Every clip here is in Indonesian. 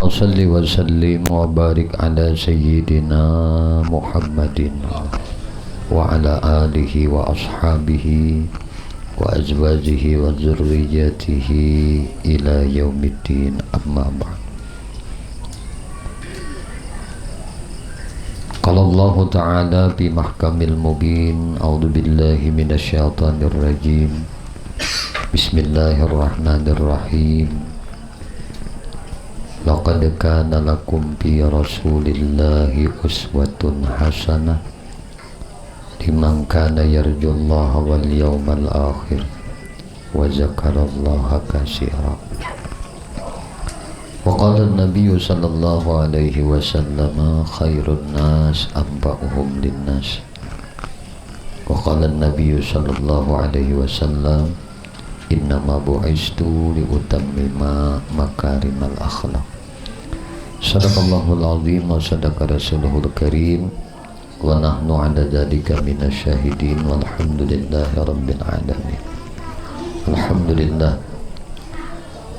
Salli wa sallim wa barik ala sayyidina Muhammadin wa ala alihi wa ashabihi wa azwajihi wa zurriyatihi ila yaumiddin, amma ba'd. Qala Allah Ta'ala fi mahkamil mubin, a'udzu billahi minasyaitonir rajim. Bismillahirrahmanirrahim. Laqad kana lakum fi Rasulillahi uswatun hasanah liman kana yarjullaha wal yawmal akhir wa zakarallaha katsira. Wa qala an-nabiy sallallahu alaihi wasallam khairun nas anfa'uhum linnas. Wa qala an-nabiy sallallahu alaihi wasallam innama bu'istu li utammima makarimal akhlaq. Sadaqallahul azim wa sadaqa rasuluhul karim wa nahnu ala dzalika minasyahidin walhamdulillahi rabbil alamin. Alhamdulillah,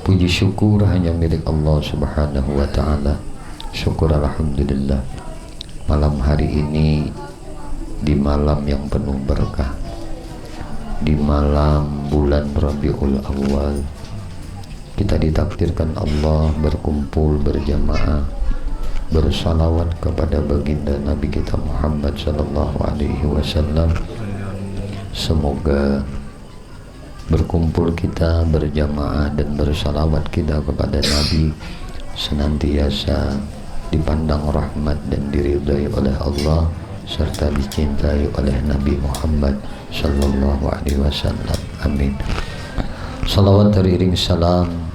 puji syukur hanya milik Allah Subhanahu wa taala. Syukur alhamdulillah, malam hari ini di malam yang penuh berkah, di malam bulan Rabiul Awal, kita ditakdirkan Allah berkumpul berjamaah bersalawat kepada baginda Nabi kita Muhammad sallallahu alaihi wasallam. Semoga berkumpul kita berjamaah dan bersalawat kita kepada Nabi senantiasa dipandang rahmat dan diridai oleh Allah serta dicintai oleh Nabi Muhammad sallallahu alaihi wasallam. Amin. Salawat teriring salam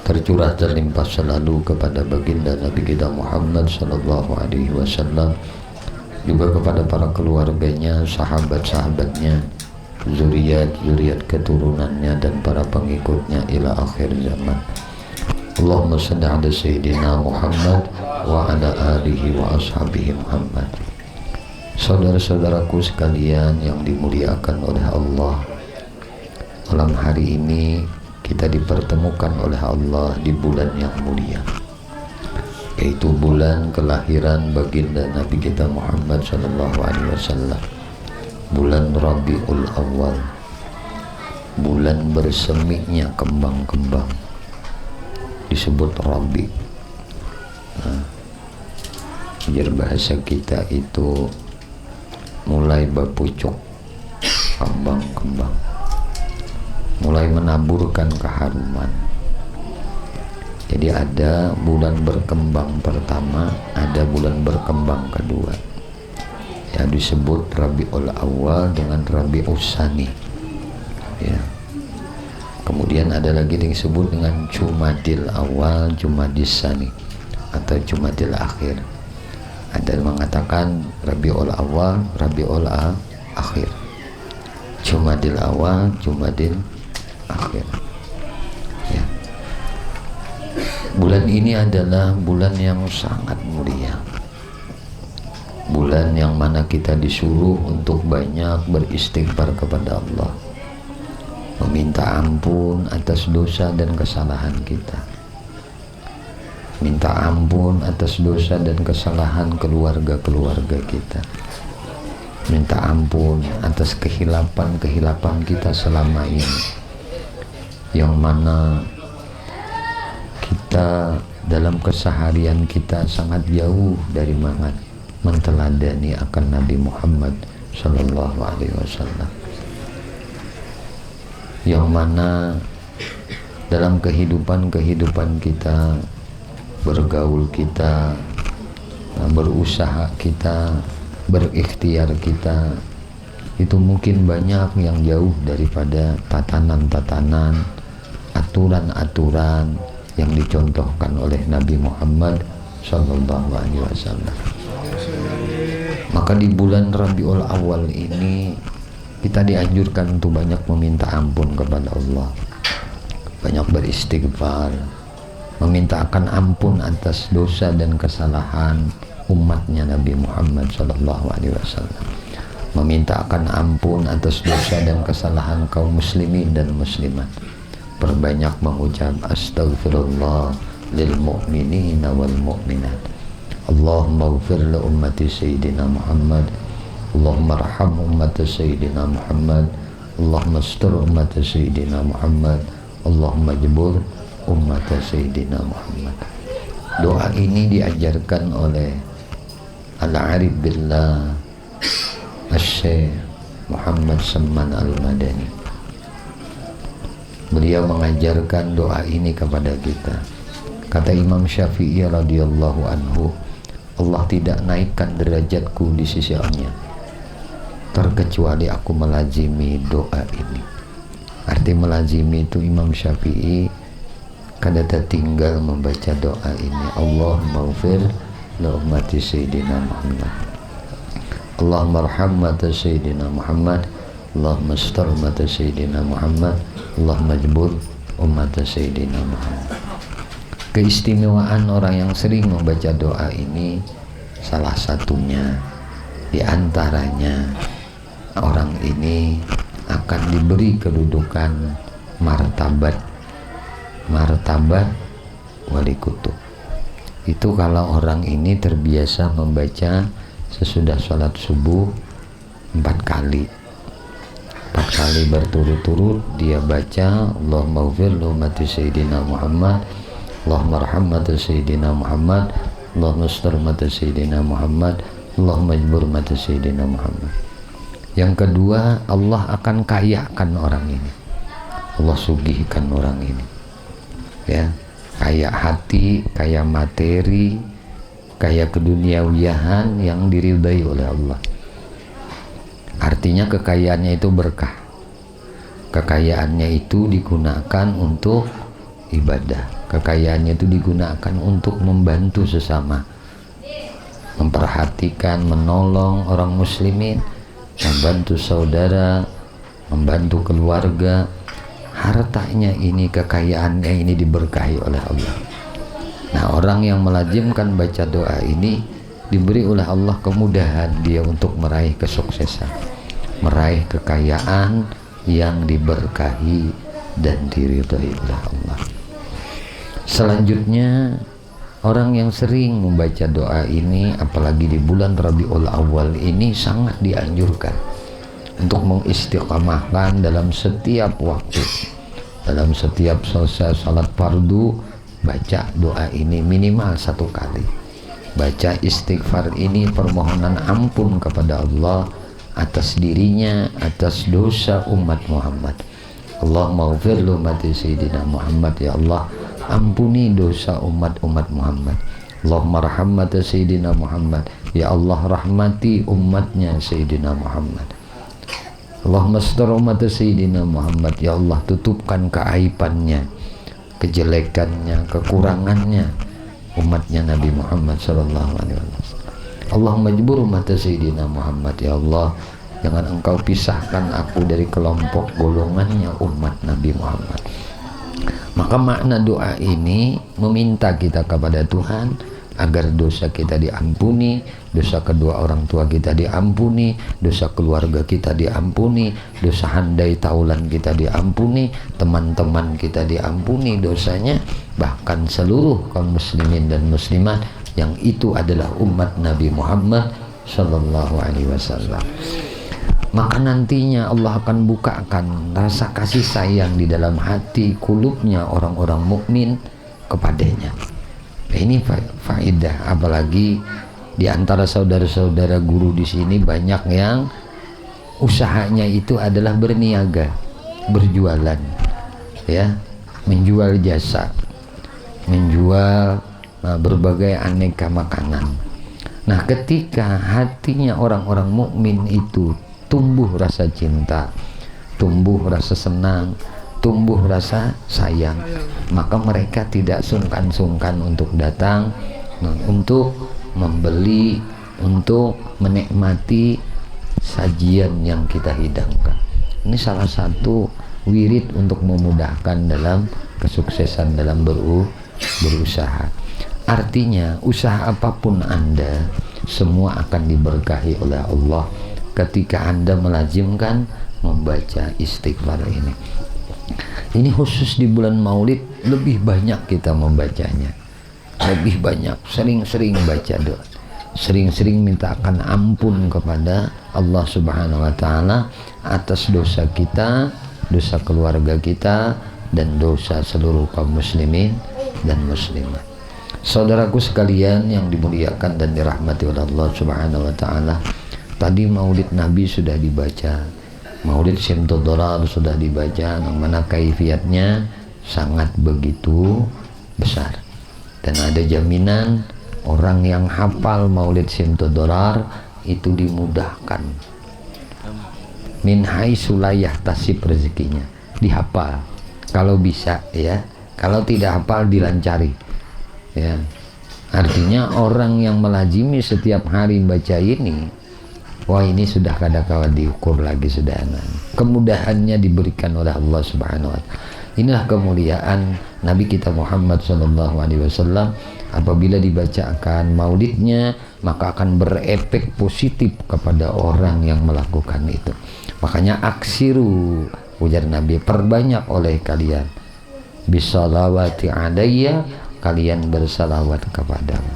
tercurah terlimpah selalu kepada baginda Nabi kita Muhammad sallallahu alaihi wasallam, juga kepada para keluarganya, sahabat-sahabatnya, zuriat keturunannya dan para pengikutnya ila akhir zaman. Allahumma shalli ala sayyidina Muhammad wa ala alihi wa ashabihi Muhammad. Saudara-saudaraku sekalian yang dimuliakan oleh Allah, malam hari ini kita dipertemukan oleh Allah di bulan yang mulia, yaitu bulan kelahiran baginda Nabi kita Muhammad sallallahu alaihi wasallam, bulan Rabiul Awal, bulan berseminya kembang-kembang, disebut Rabi. Nah, biar bahasa kita itu mulai berpucuk, kembang-kembang, mulai menaburkan keharuman. Jadi ada bulan berkembang pertama, ada bulan berkembang kedua, ya disebut Rabiul Awal dengan Rabiul Tsani, ya. Kemudian ada lagi yang disebut dengan Jumadil Awal, Jumadil Tsani, atau Jumadil Akhir. Ada yang mengatakan Rabiul Awal, Rabiul Akhir, Jumadil Awal, Jumadil Akhir, ya. Bulan ini adalah bulan yang sangat mulia, bulan yang mana kita disuruh untuk banyak beristighfar kepada Allah, meminta ampun atas dosa dan kesalahan kita, minta ampun atas dosa dan kesalahan keluarga-keluarga kita, minta ampun atas kehilapan kita selama ini, yang mana kita dalam keseharian kita sangat jauh dari menteladani akan Nabi Muhammad sallallahu alaihi wasallam, yang mana dalam kehidupan kita, bergaul kita, berusaha kita, berikhtiar kita, itu mungkin banyak yang jauh daripada tatanan-tatanan, aturan-aturan yang dicontohkan oleh Nabi Muhammad sallallahu alaihi wasallam. Maka di bulan Rabiul Awal ini kita dianjurkan untuk banyak meminta ampun kepada Allah, banyak beristighfar, meminta akan ampun atas dosa dan kesalahan umatnya Nabi Muhammad sallallahu alaihi wasallam, meminta akan ampun atas dosa dan kesalahan kaum muslimin dan muslimat, perbanyak mengucap astagfirullah, lil mu'minina wal mu'minat. Allahumma ighfir li ummati sayyidina Muhammad, Allahumma arham ummata sayyidina Muhammad, Allahumma astur ummata sayyidina Muhammad, Allahumma jbur ummata sayyidina Muhammad. Doa ini diajarkan oleh Al-Arif Billah Asy-Syaikh Muhammad Salman Al-Madani. Beliau mengajarkan doa ini kepada kita. Kata Imam Syafi'i radhiyallahu anhu, Allah tidak naikkan derajatku di sisi Allah terkecuali aku melazimi doa ini. Arti melazimi itu Imam Syafi'i kada tertinggal membaca doa ini. Allahumma ighfir li ummati sayyidina Muhammad, Allahumma arham ummata sayyidina Muhammad, Allahumma astur ummata sayyidina Muhammad, Allahumma jbur ummata sayyidina Muhammad. Keistimewaan orang yang sering membaca doa ini, salah satunya di antaranya orang ini akan diberi kedudukan martabat wali kutub. Itu kalau orang ini terbiasa membaca sesudah sholat subuh 4 kali berturut-turut dia baca Allahumma ighfir li ummati sayyidina Muhammad, Allahumma arham ummata sayyidina Muhammad, Allahumma astur ummata sayyidina Muhammad, Allahumma jbur ummata sayyidina Muhammad. Yang kedua, Allah akan kayakan orang ini, Allah sugihkan orang ini, ya, kaya hati, kaya materi, kaya keduniawiyahan yang diridai oleh Allah. Artinya kekayaannya itu berkah, kekayaannya itu digunakan untuk ibadah, kekayaannya itu digunakan untuk membantu sesama, memperhatikan, menolong orang muslimin, membantu saudara, membantu keluarga. Hartanya ini, kekayaannya ini diberkahi oleh Allah. Nah, orang yang melazimkan baca doa ini diberi oleh Allah kemudahan dia untuk meraih kesuksesan, meraih kekayaan yang diberkahi dan diridhai oleh Allah. Selanjutnya, orang yang sering membaca doa ini, apalagi di bulan Rabiul Awal ini, sangat dianjurkan untuk mengistiqamahkan dalam setiap waktu, dalam setiap selesai salat fardu, baca doa ini minimal 1 kali. Baca istighfar ini, permohonan ampun kepada Allah atas dirinya, atas dosa umat Muhammad. Allahumma ighfir li ummati sayyidina Muhammad, ya Allah ampuni dosa umat-umat Muhammad. Allahumma arham ummata sayyidina Muhammad, ya Allah rahmati umatnya sayyidina Muhammad. Allahumma astur ummata sayyidina Muhammad, ya Allah tutupkan keaibannya, kejelekannya, kekurangannya umatnya Nabi Muhammad sallallahu alaihi wasallam. Allahumma jbur ummata sayyidina Muhammad, ya Allah jangan engkau pisahkan aku dari kelompok golongannya umat Nabi Muhammad. Maka makna doa ini meminta kita kepada Tuhan agar dosa kita diampuni, dosa kedua orang tua kita diampuni, dosa keluarga kita diampuni, dosa handai taulan kita diampuni, teman-teman kita diampuni dosanya, bahkan seluruh kaum muslimin dan muslimat yang itu adalah umat Nabi Muhammad sallallahu alaihi wasallam. Maka nantinya Allah akan bukakan rasa kasih sayang di dalam hati kulubnya orang-orang mukmin kepadanya. Ini faedah, apalagi di antara saudara-saudara guru di sini banyak yang usahanya itu adalah berniaga, berjualan, ya, menjual jasa, menjual berbagai aneka makanan. Nah, ketika hatinya orang-orang mukmin itu tumbuh rasa cinta, tumbuh rasa senang, tumbuh rasa sayang, maka mereka tidak sungkan-sungkan untuk datang, untuk membeli, untuk menikmati sajian yang kita hidangkan. Ini salah satu wirid untuk memudahkan dalam kesuksesan dalam berusaha. Artinya usaha apapun Anda, semua akan diberkahi oleh Allah ketika Anda melazimkan membaca istighfar ini. Ini khusus di bulan Maulid lebih banyak kita membacanya, lebih banyak, sering-sering baca doa, sering-sering mintakan ampun kepada Allah Subhanahu wa Ta'ala atas dosa kita, dosa keluarga kita, dan dosa seluruh kaum muslimin dan muslimat. Saudaraku sekalian yang dimuliakan dan dirahmati oleh Allah Subhanahu wa Ta'ala, tadi Maulid Nabi sudah dibaca, Maulid Syamsul Dorar sudah dibaca, yang mana kaifiatnya sangat begitu besar, dan ada jaminan orang yang hafal Maulid Syamsul Dorar itu dimudahkan min haitsu la yahtasib, rezekinya dihafal kalau bisa ya, kalau tidak hafal dilancari ya. Artinya orang yang melazimi setiap hari baca ini, wah ini sudah kada kawan diukur lagi, sudah kemudahannya diberikan oleh Allah Subhanahu wa Ta'ala. Inilah kemuliaan Nabi kita Muhammad SAW. Apabila dibacakan maulidnya, maka akan berefek positif kepada orang yang melakukan itu. Makanya aksiru, ujar Nabi, perbanyak oleh kalian bisalawati alayya, kalian bersalawat kepadamu,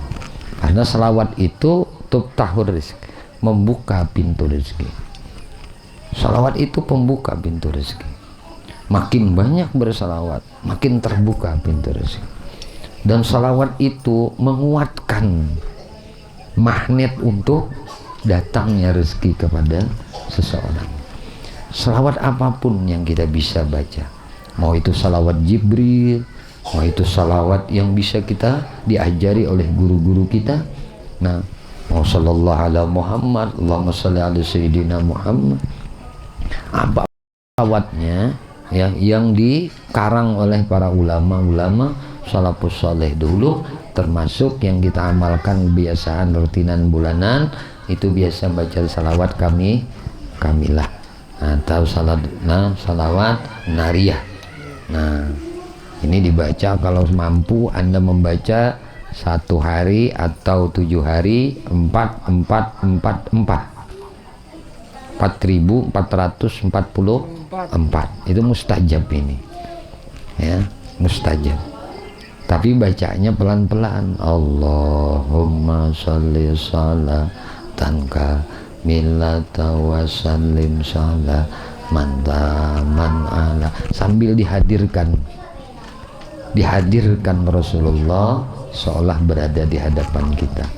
karena salawat itu tuftahur rizki, membuka pintu rezeki. Salawat itu pembuka pintu rezeki. Makin banyak bersalawat, makin terbuka pintu rezeki. Dan salawat itu menguatkan magnet untuk datangnya rezeki kepada seseorang. Salawat apapun yang kita bisa baca, mau itu salawat Jibril, mau itu salawat yang bisa kita diajari oleh guru-guru kita. Nah, mau sallallahu ala Muhammad, Allahumma salli ala Sayyidina Muhammad, apa salawatnya ya, yang dikarang oleh para ulama-ulama salafus saleh dulu, termasuk yang kita amalkan kebiasaan rutinan bulanan itu biasa baca salawat kamilah atau salawat nariyah. Nah, ini dibaca kalau mampu Anda membaca 1 hari atau 7 hari 4.444 itu mustajab ini ya, mustajab. Tapi bacanya pelan-pelan. Allahumma sholli sholatan kamilatan wa sallim salaman taman ala, sambil dihadirkan Rasulullah seolah berada di hadapan kita,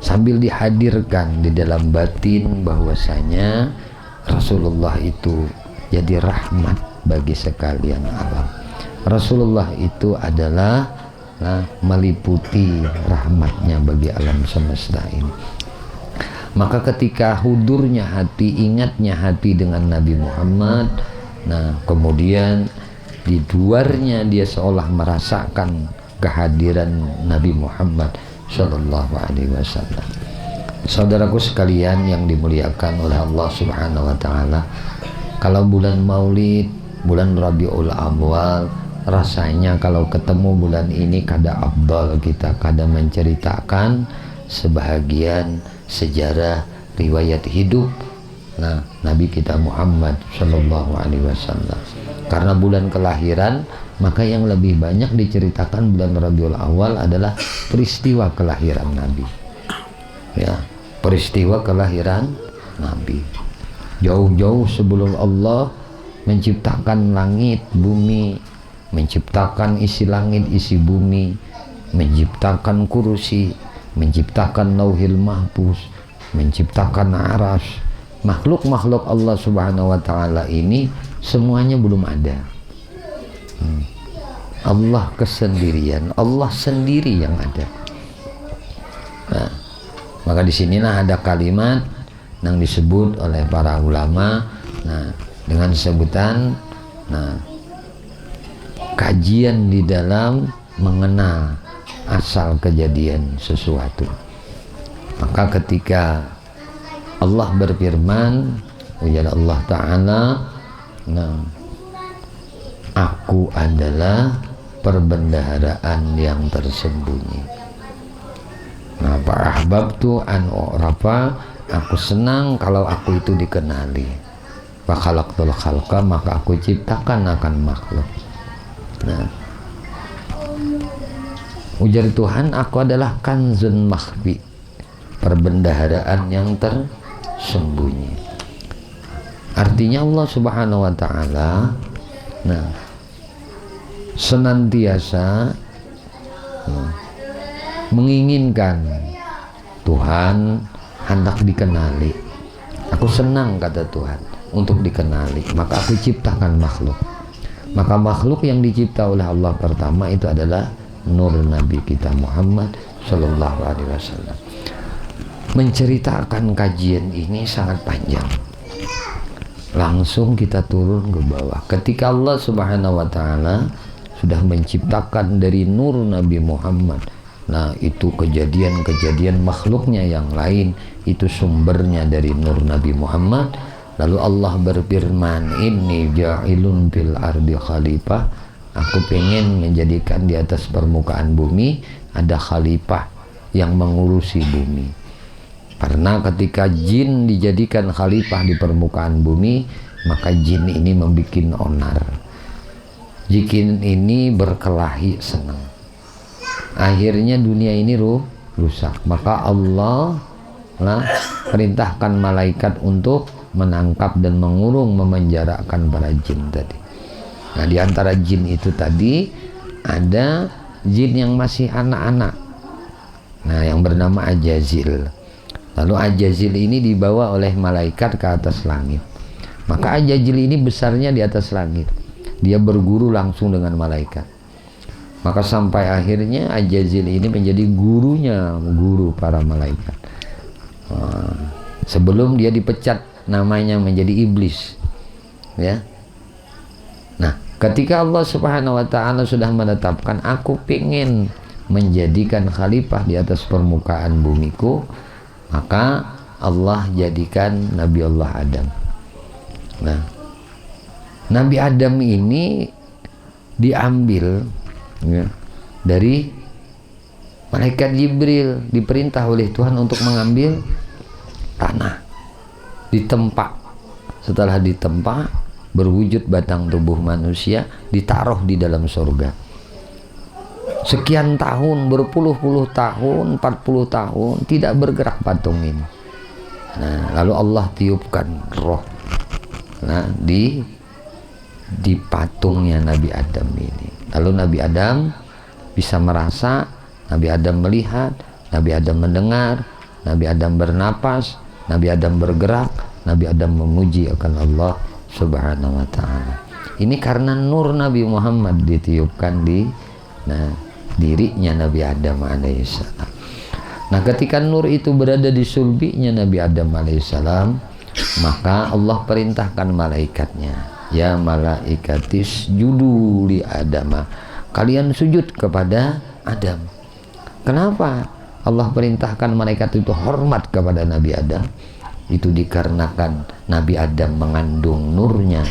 sambil dihadirkan di dalam batin bahwasanya Rasulullah itu jadi rahmat bagi sekalian alam. Rasulullah itu adalah meliputi rahmatnya bagi alam semesta ini. Maka ketika hudurnya hati, ingatnya hati dengan Nabi Muhammad, nah kemudian di luarnya dia seolah merasakan kehadiran Nabi Muhammad Sallallahu Alaihi Wasallam. Saudaraku sekalian yang dimuliakan oleh Allah Subhanahu Wa Taala, kalau bulan Maulid, bulan Rabiul Awwal, rasanya kalau ketemu bulan ini kada afdal kita kada menceritakan sebahagian sejarah riwayat hidup Nabi kita Muhammad Sallallahu Alaihi Wasallam. Karena bulan kelahiran, maka yang lebih banyak diceritakan bulan Rabiul Awal adalah peristiwa kelahiran Nabi ya, peristiwa kelahiran Nabi. Jauh-jauh sebelum Allah menciptakan langit bumi, menciptakan isi langit isi bumi, menciptakan kursi, menciptakan lauhil mahfuz, menciptakan aras, makhluk-makhluk Allah Subhanahu wa Ta'ala ini semuanya belum ada. Allah kesendirian, Allah sendiri yang ada. Nah, maka disinilah ada kalimat yang disebut oleh para ulama dengan sebutan kajian di dalam mengenal asal kejadian sesuatu. Maka ketika Allah berfirman, ujar Allah Ta'ala, aku adalah perbendaharaan yang tersembunyi. Ahbabtu an u'rafa, aku senang kalau aku itu dikenali. Wa khalaqtul khalqa, maka aku ciptakan akan makhluk. Nah, ujar Tuhan, aku adalah kanzun makhfi, perbendaharaan yang tersembunyi. Artinya Allah Subhanahu wa taala senantiasa menginginkan Tuhan hendak dikenali. Aku senang, kata Tuhan, untuk dikenali, maka aku ciptakan makhluk. Maka makhluk yang dicipta oleh Allah pertama itu adalah nur Nabi kita Muhammad Sallallahu Alaihi Wasallam. Menceritakan kajian ini sangat panjang. Langsung kita turun ke bawah. Ketika Allah Subhanahu wa taala sudah menciptakan dari nur Nabi Muhammad, nah itu kejadian-kejadian makhluknya yang lain itu sumbernya dari nur Nabi Muhammad. Lalu Allah berfirman, inni ja'ilun fil ardi khalifah, aku pengen menjadikan di atas permukaan bumi ada khalifah yang mengurusi bumi. Karena ketika jin dijadikan khalifah di permukaan bumi, maka jin ini membuat onar. Jin ini berkelahi senang. Akhirnya dunia ini rusak. Maka Allah perintahkan malaikat untuk menangkap dan mengurung, memenjarakan para jin tadi. Nah, di antara jin itu tadi ada jin yang masih anak-anak, nah yang bernama Ajazil. Lalu Ajazil ini dibawa oleh malaikat ke atas langit. Maka Ajazil ini besarnya di atas langit, dia berguru langsung dengan malaikat. Maka sampai akhirnya Ajazil ini menjadi guru para malaikat. Sebelum dia dipecat namanya menjadi iblis, ya. Nah, ketika Allah Subhanahu wa taala sudah menetapkan aku pengen menjadikan khalifah di atas permukaan bumiku, maka Allah jadikan Nabi Allah Adam. Nah, Nabi Adam ini diambil, ya, dari malaikat Jibril, diperintah oleh Tuhan untuk mengambil tanah, ditempa. Setelah ditempa, berwujud batang tubuh manusia, ditaruh di dalam surga. Sekian tahun, berpuluh-puluh tahun, 40 tahun tidak bergerak patung ini. Nah, lalu Allah tiupkan roh, nah, di patungnya Nabi Adam ini. Lalu Nabi Adam bisa merasa, Nabi Adam melihat, Nabi Adam mendengar, Nabi Adam bernapas, Nabi Adam bergerak, Nabi Adam memuji akan Allah Subhanahu wa taala. Ini karena nur Nabi Muhammad ditiupkan di dirinya Nabi Adam alaihissalam. Nah, ketika nur itu berada di sulbinya Nabi Adam alaihissalam, maka Allah perintahkan malaikatnya, ya malaikatis judu li Adama, kalian sujud kepada Adam. Kenapa Allah perintahkan malaikat itu hormat kepada Nabi Adam? Itu dikarenakan Nabi Adam mengandung nurnya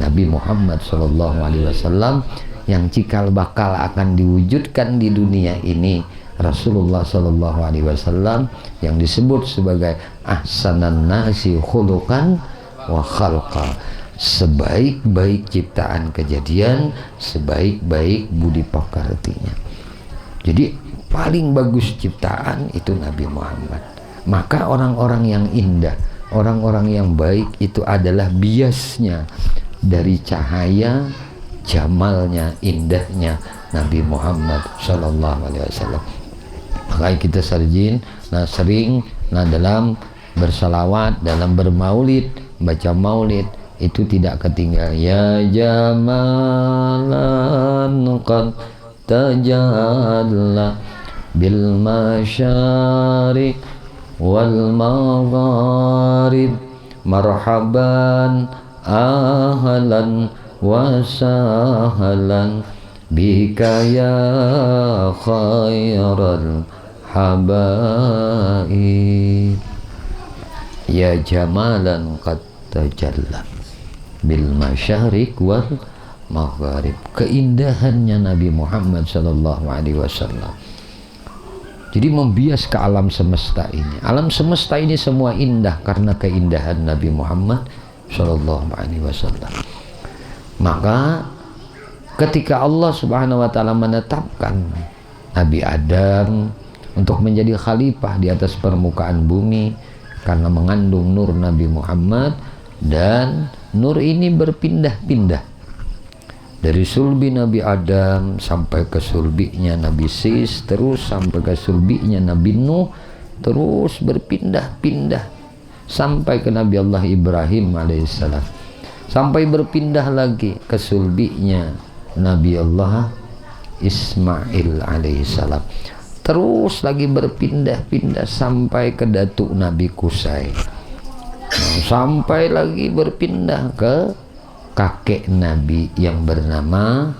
Nabi Muhammad SAW yang cikal bakal akan diwujudkan di dunia ini, Rasulullah SAW, yang disebut sebagai ahsanan nasi khuluqan wa khalqa, sebaik-baik ciptaan kejadian, sebaik-baik budi pekertinya. Jadi paling bagus ciptaan itu Nabi Muhammad. Maka orang-orang yang indah, orang-orang yang baik itu adalah biasnya dari cahaya, jamalnya, indahnya Nabi Muhammad SAW. Makanya kita sering dalam bersalawat, dalam bermaulid, baca maulid itu tidak ketinggalan. Ya jamalan qad tajalla bil masyariq wal magharib, marhaban ahlan wa sahlan bika ya khairal habaib, ya jamalan qad tajalla bil masyariq wal magharib. Keindahannya Nabi Muhammad SAW jadi membias ke alam semesta ini. Alam semesta ini semua indah karena keindahan Nabi Muhammad Sallallahu alaihi wasallam. Maka ketika Allah Subhanahu wa taala menetapkan Nabi Adam untuk menjadi khalifah di atas permukaan bumi karena mengandung nur Nabi Muhammad, dan nur ini berpindah-pindah dari sulbi Nabi Adam sampai ke sulbinya Nabi Sis, terus sampai ke sulbinya Nabi Nuh, terus berpindah-pindah sampai ke Nabi Allah Ibrahim alaihissalam, sampai berpindah lagi ke sulbinya Nabi Allah Ismail alaihissalam, terus lagi berpindah-pindah sampai ke datuk Nabi Qusay, sampai lagi berpindah ke kakek Nabi yang bernama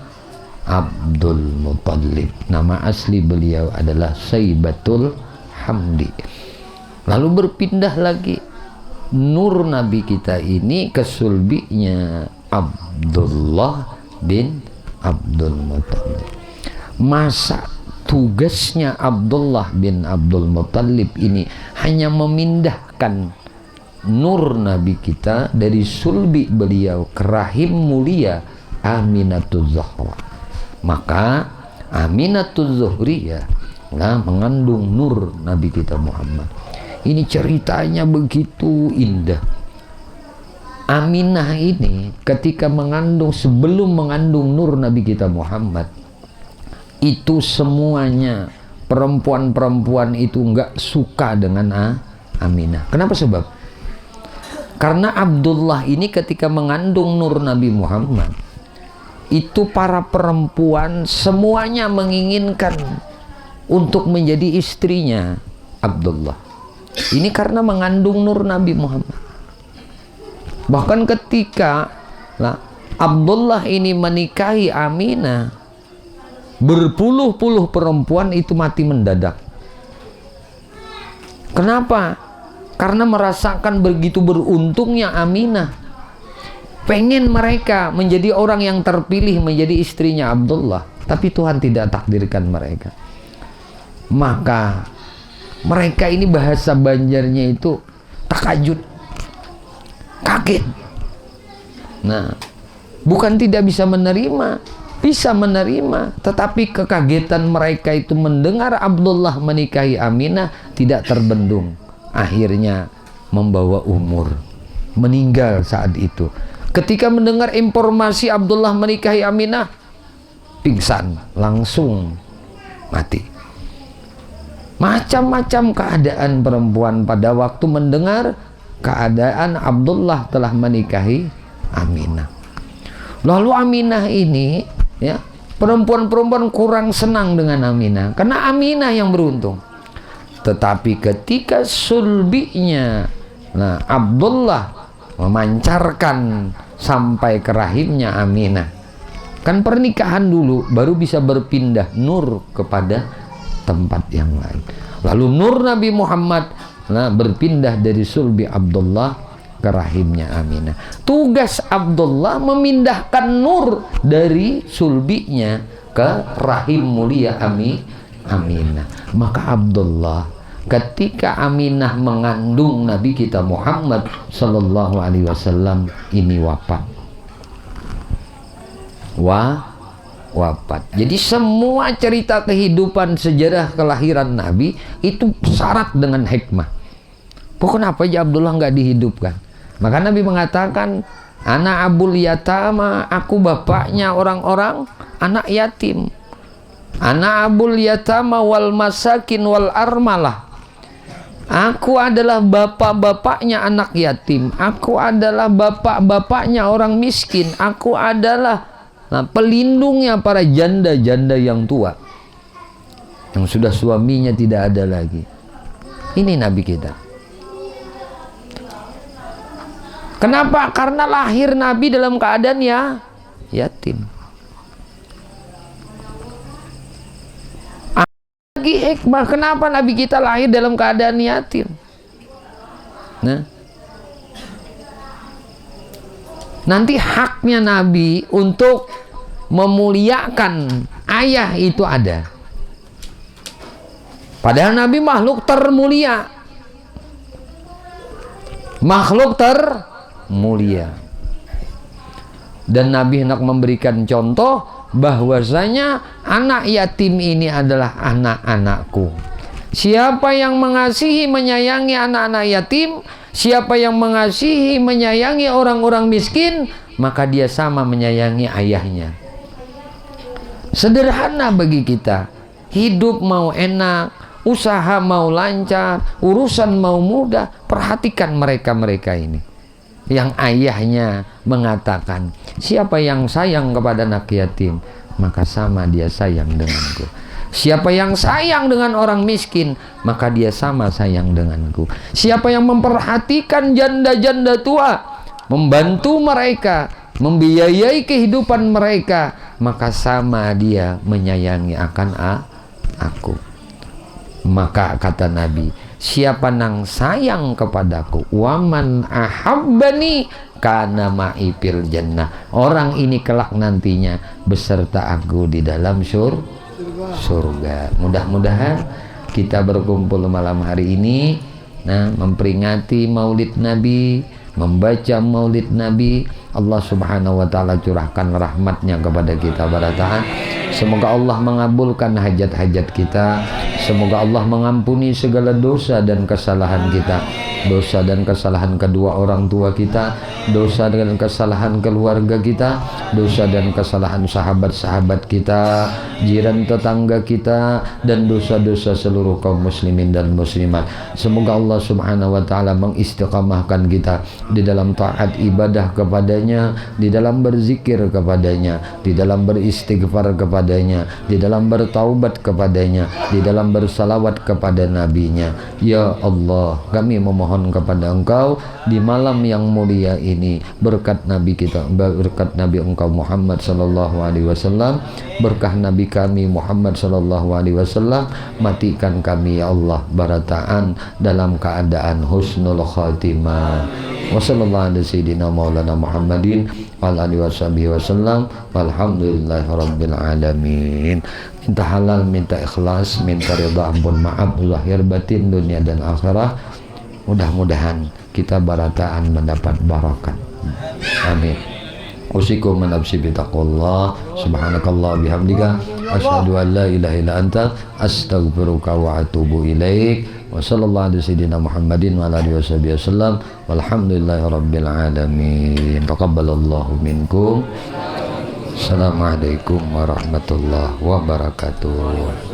Abdul Muttalib. Nama asli beliau adalah Saibatul Hamdi. Lalu berpindah lagi nur Nabi kita ini ke sulbinya Abdullah bin Abdul Muttalib. Masa tugasnya Abdullah bin Abdul Muttalib ini hanya memindahkan nur Nabi kita dari sulbi beliau ke rahim mulia Aminatul Zahra. Maka Aminatul Zuhriyah mengandung nur Nabi kita Muhammad. Ini ceritanya begitu indah. Aminah ini ketika mengandung, sebelum mengandung nur Nabi kita Muhammad, itu semuanya perempuan-perempuan itu nggak suka dengan Aminah. Kenapa sebab? Karena Abdullah ini ketika mengandung nur Nabi Muhammad, itu para perempuan semuanya menginginkan untuk menjadi istrinya Abdullah. Ini karena mengandung nur Nabi Muhammad. Bahkan ketika Abdullah ini menikahi Aminah, berpuluh-puluh perempuan itu mati mendadak. Kenapa? Karena merasakan begitu beruntungnya Aminah. Pengen mereka menjadi orang yang terpilih menjadi istrinya Abdullah, tapi Tuhan tidak takdirkan mereka. Maka mereka ini bahasa Banjarnya itu takajud, kaget. Nah, bukan tidak bisa menerima, bisa menerima, tetapi kekagetan mereka itu mendengar Abdullah menikahi Aminah tidak terbendung. Akhirnya membawa umur, meninggal saat itu. Ketika mendengar informasi Abdullah menikahi Aminah, pingsan, langsung mati. Macam-macam keadaan perempuan pada waktu mendengar keadaan Abdullah telah menikahi Aminah. Lalu Aminah ini, ya, perempuan-perempuan kurang senang dengan Aminah karena Aminah yang beruntung. Tetapi ketika sulbinya Abdullah memancarkan sampai ke rahimnya Aminah, kan pernikahan dulu baru bisa berpindah nur kepada tempat yang lain. Lalu nur Nabi Muhammad berpindah dari sulbi Abdullah ke rahimnya Aminah. Tugas Abdullah memindahkan nur dari sulbinya ke rahim mulia Aminah. Maka Abdullah ketika Aminah mengandung Nabi kita Muhammad sallallahu alaihi wasallam ini wafat. Wafat. Jadi semua cerita kehidupan sejarah kelahiran Nabi itu syarat dengan hikmah. Kenapa aja Abdullah nggak dihidupkan? Maka Nabi mengatakan, ana abul yatama, aku bapaknya orang-orang anak yatim. Ana abul yatama wal masakin wal armalah. Aku adalah bapak-bapaknya anak yatim. Aku adalah bapak-bapaknya orang miskin. Aku adalah pelindungnya para janda-janda yang tua, yang sudah suaminya tidak ada lagi. Ini Nabi kita. Kenapa? Karena lahir Nabi dalam keadaan yatim. Lagi hikmah, kenapa Nabi kita lahir dalam keadaan yatim? Nanti haknya Nabi untuk memuliakan ayah itu ada. Padahal Nabi makhluk termulia, makhluk mulia. Dan Nabi hendak memberikan contoh bahwasanya anak yatim ini adalah anak-anakku. Siapa yang mengasihi menyayangi anak-anak yatim, siapa yang mengasihi menyayangi orang-orang miskin, maka dia sama menyayangi ayahnya. Sederhana bagi kita. Hidup mau enak, usaha mau lancar, urusan mau mudah, perhatikan mereka-mereka ini. Yang ayahnya mengatakan, siapa yang sayang kepada anak yatim, maka sama dia sayang denganku. Siapa yang sayang dengan orang miskin, maka dia sama sayang denganku. Siapa yang memperhatikan janda-janda tua, membantu mereka, membiayai kehidupan mereka, maka sama dia menyayangi akan aku. Maka kata Nabi, siapa nang sayang kepadaku, waman ahabbani kana ma'i fil jannah, orang ini kelak nantinya beserta aku di dalam surga. Mudah-mudahan kita berkumpul malam hari ini, memperingati Maulid Nabi, membaca Maulid Nabi. Allah Subhanahu wa taala curahkan rahmatnya kepada kita barataan. Semoga Allah mengabulkan hajat-hajat kita. Semoga Allah mengampuni segala dosa dan kesalahan kita, dosa dan kesalahan kedua orang tua kita, dosa dan kesalahan keluarga kita, dosa dan kesalahan sahabat-sahabat kita, jiran tetangga kita, dan dosa-dosa seluruh kaum muslimin dan muslimat. Semoga Allah Subhanahu wa taala mengistiqamahkan kita di dalam taat ibadah kepadanya, di dalam berzikir kepadanya, di dalam beristighfar kepadanya, di dalam bertaubat kepadanya, di dalam bersalawat kepada nabinya. Ya Allah, kami memohon kepada Engkau di malam yang mulia ini, berkat Nabi kita, berkat Nabi Engkau Muhammad sallallahu alaihi wasallam, berkah Nabi kami Muhammad sallallahu alaihi wasallam, matikan kami ya Allah barataan dalam keadaan husnul khatimah. Wassallallahu ala sayyidina maulana Muhammadin wa ala alihi washabihi wasallam, walhamdulillahi rabbil alamin. Minta halal, minta ikhlas, minta ridha, ampun maaf zahir batin dunia dan akhirat. Mudah-mudahan kita barataan mendapat barakat. Amin. Usikum nafsi bitaqullah. Subhanakallah bihamdika asyhadu an la ilaha illa anta astaghfiruka wa atubu ilaik. Wa sallallahu ala sayyidina Muhammadin wa ala alihi wasallam. Walhamdulillahi rabbil alamin. Taqabbalallahu minkum. Assalamualaikum warahmatullahi wabarakatuh.